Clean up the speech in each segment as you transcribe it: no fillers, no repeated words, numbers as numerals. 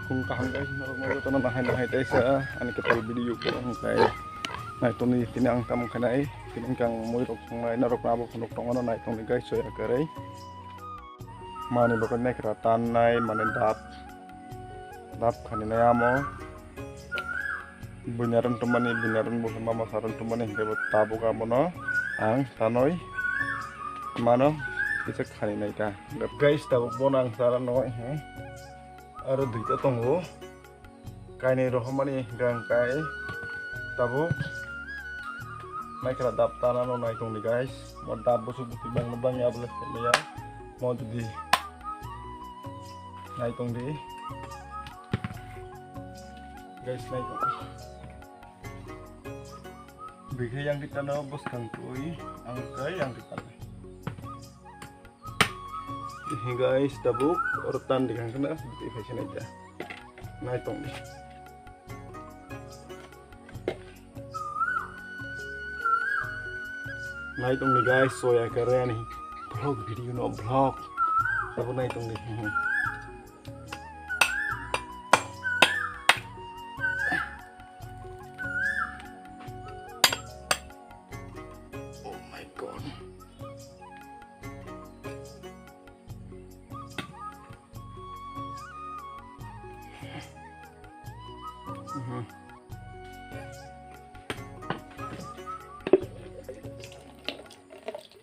kung kahang guys narok mo ito na nahay tayo sa ani katal video ko ang kay na ito ni tinang tam kanay tinang kang muirok kung narok na abo kunok tong ano na itong ni guys so ya karay mani bakit na keratan nay mani dap kanina yamo bunyaran tumani bunyaran bukan mama saran tumani hingga tabu kamu no ang tanoy mano bisa kanina ita guys tabu bonang saran no aro duita tunggu kaini rohmani gang kai tabu naik kira daptaran no naik tunggu guys mau tabu subuh bang ya boleh ya mau di naik tunggu guys naik bigay yang kita nabos kang tuwi angka yang kita ini guys tabuk urutan di kena seperti fashion aja naik tong nih naik tong nih guys so ya keren nih vlog video no vlog tabuk naik tong nih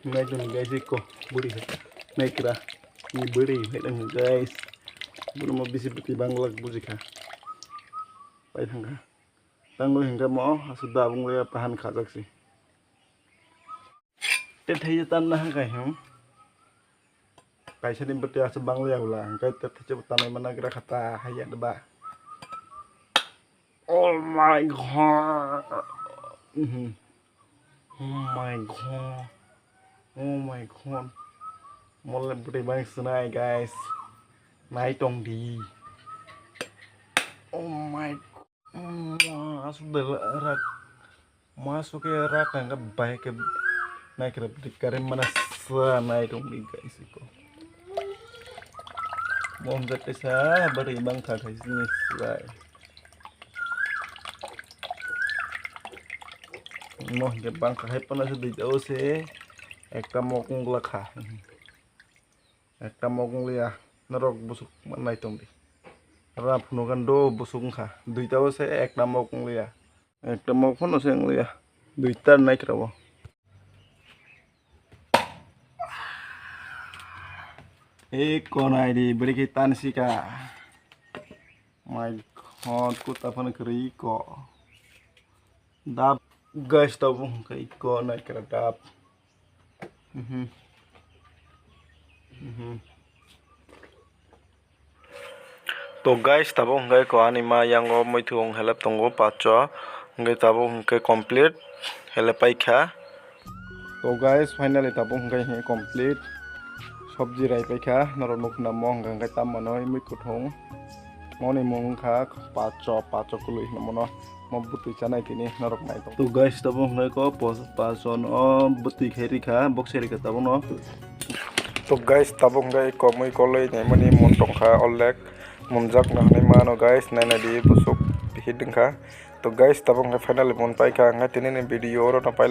naik dong guys iko buri naik kira ini buri naik dong guys belum mau bisa beti banglag bujika baik hangga tangguh hingga mau sudah bung lihat tahan kajak sih teteh tanah kayak kayak sini beti sebang lihat ulang kayak teteh cepetan mana kira kata hayat deba. Oh my god. Oh my god. Oh my god. Mulai beri senai guys. Naik tong di. Oh my god. Masuk ke rak anggap baik ke naik ke karim mana naik tong di guys itu. Mau nggak bisa beri bangka guys ini selai. Mau nggak bangka hepan sudah jauh sih. Ekta mau kung lakha ekta mau kung liya narok busuk mana itong di rap nukan do busuk kha duita se ekta mau kung liya ekta mau kung se liya duita naik rawo konai di beri kita sih ka my god ku tapan keri ko dap guys tabung kai ko naik keradap. To guys tabung ngai ko anima yang o moi thung helap tongo pacho ngai tabung ke complete helapai kha to guys finally tabung ngai he complete sabji rai pai kha norok muk na mong ngai tam manoi mui kuthong moni mong kha pacho kului na mono mau butuh canai kini narok naik tuh guys tabung ngai ko pason o butuh kheri kha box seri kata tabung no tuh guys tabung ngai ko mui koloi nyai mani montong kha olek mumjak na hani mano guys nai di busuk hiding kha tuh guys tabung ngai final mon pai kha ngai tini video ro na pai